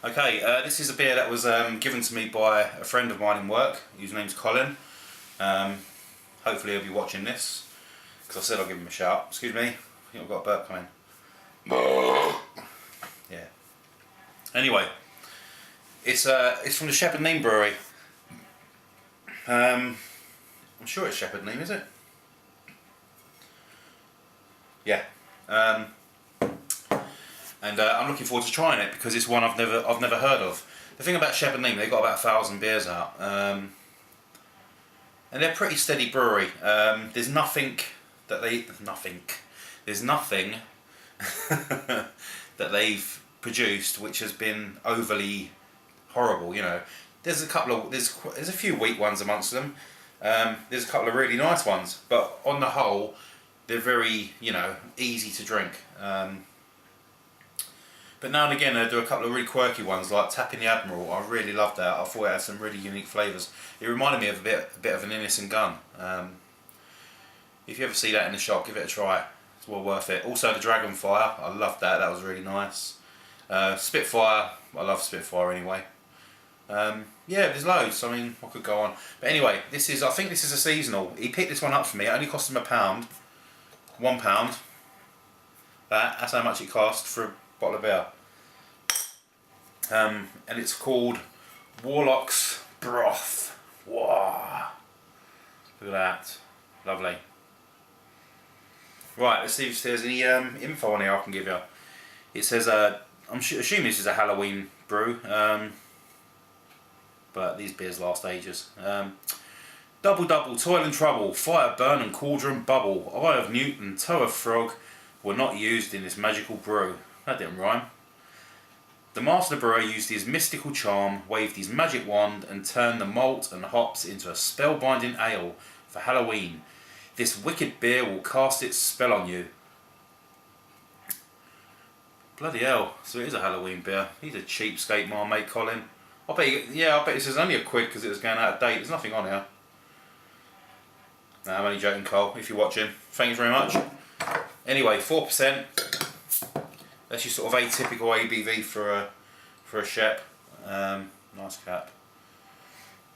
Okay, this is a beer that was given to me by a friend of mine in work, whose name's Colin. Hopefully he'll be watching this, because I said I'll give him a shout. Excuse me, I think I've got a burp coming. Yeah. Anyway, it's from the Shepherd Neame Brewery. I'm sure it's Shepherd Neame, is it? Yeah. And I'm looking forward to trying it because it's one I've never heard of. The thing about Shepherd Neame, they've got about 1,000 beers out, and they're a pretty steady brewery. There's nothing that that they've produced which has been overly horrible. You know, there's a few weak ones amongst them. There's a couple of really nice ones, but on the whole, they're very, easy to drink. But now and again they do a couple of really quirky ones, like Tapping the Admiral. I really loved that. I thought it had some really unique flavours. It reminded me of a bit of an Innocent Gun. If you ever see that in the shop, give it a try. It's well worth it. Also the Dragonfire, I loved that. That was really nice. Spitfire, I love Spitfire anyway. Yeah, there's loads. I mean, I could go on. But anyway, I think this is a seasonal. He picked this one up for me. It only cost him £1. £1. That's how much it cost for a bottle of beer. And it's called Warlocks Broth. Wow. Look at that. Lovely. Right, let's see if there's any info on here I can give you. It says, I'm assuming this is a Halloween brew, but these beers last ages. Double, toil and trouble, fire, burn and cauldron bubble, eye of newt and toe of frog were not used in this magical brew. That didn't rhyme. The master brewer used his mystical charm, waved his magic wand and turned the malt and hops into a spellbinding ale for Halloween. This wicked beer will cast its spell on you. Bloody hell, so it is a Halloween beer. He's a cheapskate, my mate Colin. I bet this is only a quid because it was going out of date. There's nothing on here. Nah, I'm only joking, Cole, if you're watching. Thank you very much. Anyway, 4%. That's your sort of atypical ABV for a Shep. Nice cap.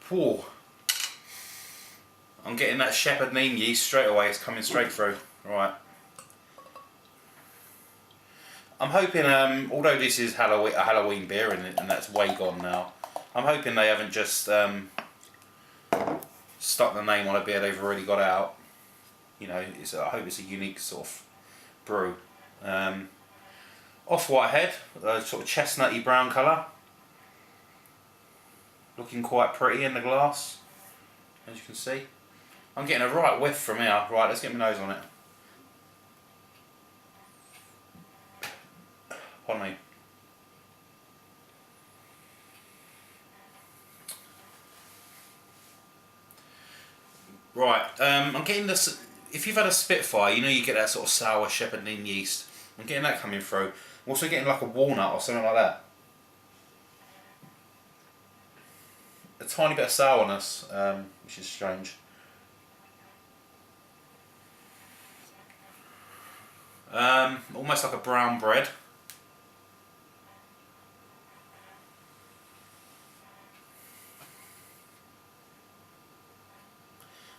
Whoa. I'm getting that Shepherd Neame yeast straight away. It's coming straight through. Right. I'm hoping, although this is a Halloween beer and that's way gone now, I'm hoping they haven't just stuck the name on a beer they've already got out. I hope it's a unique sort of brew. Off-white head, sort of chestnutty brown colour. Looking quite pretty in the glass, as you can see. I'm getting a right whiff from here. Right, let's get my nose on it. Pardon me. Right, I'm getting this. If you've had a Spitfire, you get that sort of sour Shepherd Neame yeast. I'm getting that coming through. I'm also getting like a walnut or something like that. A tiny bit of sourness, which is strange. Almost like a brown bread.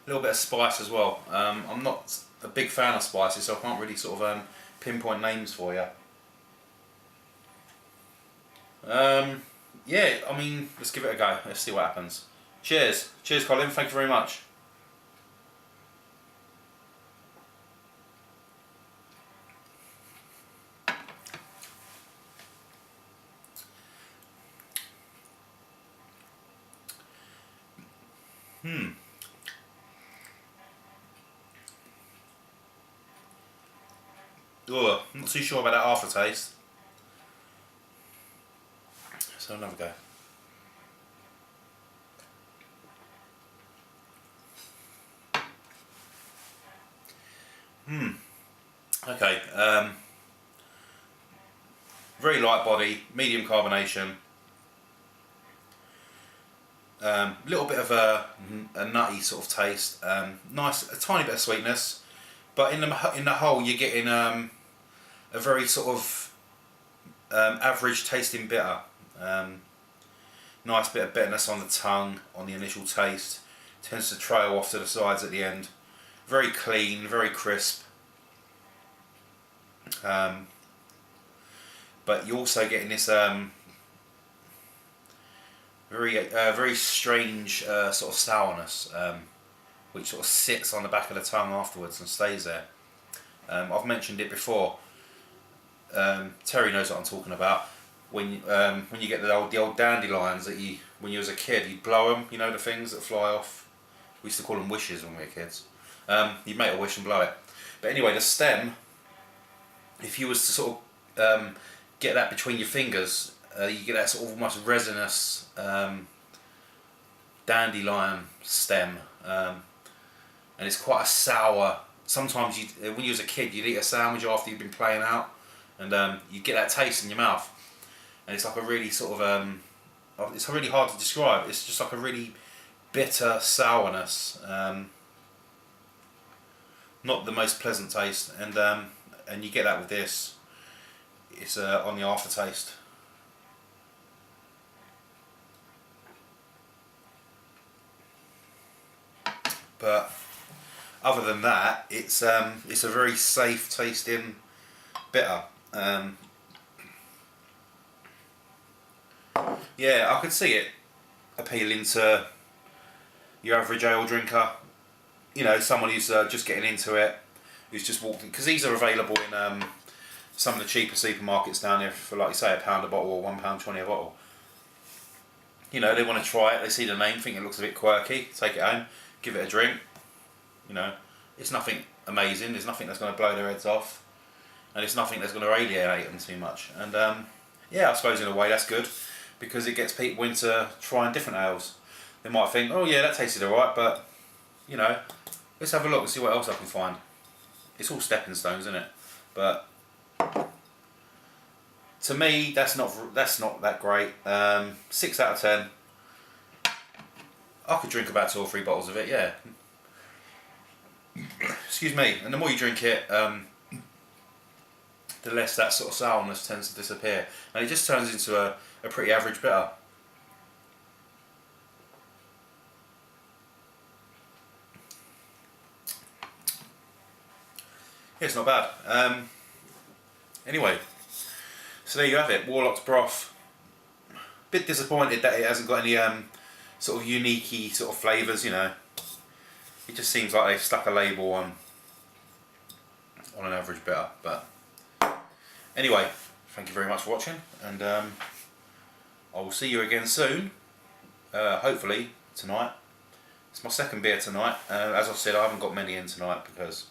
A little bit of spice as well. I'm not a big fan of spices, so I can't really sort of pinpoint names for you. Yeah, I mean, let's give it a go. Let's see what happens. Cheers. Cheers, Colin. Thank you very much. Oh, I'm not too sure about that aftertaste. So another go. Okay. Very light body, medium carbonation. Little bit of a nutty sort of taste. Nice, a tiny bit of sweetness, but in the whole you're getting a very sort of average tasting bitter. Nice bit of bitterness on the tongue on the initial taste. Tends to trail off to the sides at the end. Very clean, very crisp. But you're also getting this very strange sort of sourness, which sort of sits on the back of the tongue afterwards and stays there. I've mentioned it before. Terry knows what I'm talking about. When you get the old dandelions that when you was a kid, you'd blow them. You know, the things that fly off. We used to call them wishes when we were kids. You'd make a wish and blow it. But anyway, the stem, if you was to sort of get that between your fingers, you get that sort of almost resinous dandelion stem, and it's quite a sour. Sometimes when you was a kid, you'd eat a sandwich after you'd been playing out, and you get that taste in your mouth, and it's like a really sort of it's really hard to describe. It's just like a really bitter sourness, not the most pleasant taste, and you get that with this. It's on the aftertaste. But other than that, it's a very safe tasting bitter. Yeah, I could see it appealing to your average ale drinker. You know, someone who's just getting into it, who's just walked in, because these are available in some of the cheaper supermarkets down there for, like you say, £1 a bottle or £1.20 a bottle. You know, they want to try it, they see the name, think it looks a bit quirky, take it home, give it a drink. You know, it's nothing amazing, there's nothing that's going to blow their heads off, and it's nothing that's going to alienate them too much. And yeah, I suppose in a way that's good, because it gets people into trying different ales. They might think, oh yeah, that tasted alright, but you know, let's have a look and see what else I can find. It's all stepping stones, isn't it? But to me, that's not that great. 6 out of 10. I could drink about 2 or 3 bottles of it, yeah. Excuse me. And the more you drink it, the less that sort of sourness tends to disappear, and it just turns into a pretty average bitter. Yeah, it's not bad. Anyway, so there you have it, Warlocks Broth. Bit disappointed that it hasn't got any sort of unique-y sort of flavours, you know. It just seems like they've stuck a label on an average bitter. But anyway, thank you very much for watching, and I will see you again soon. Hopefully tonight. It's my second beer tonight. As I've said, I haven't got many in tonight because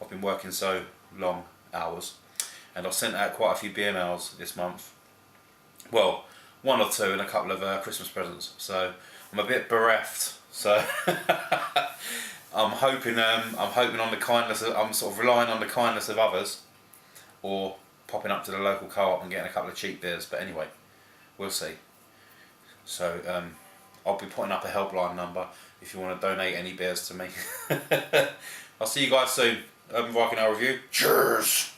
I've been working so long hours, and I've sent out quite a few beer mails this month. Well, 1 or 2 and a couple of Christmas presents. So I'm a bit bereft. So I'm hoping on the kindness of, I'm sort of relying on the kindness of others, or popping up to the local co-op and getting a couple of cheap beers. But anyway, we'll see. So I'll be putting up a helpline number if you want to donate any beers to me. I'll see you guys soon. Urban Viking Ale Review. Cheers!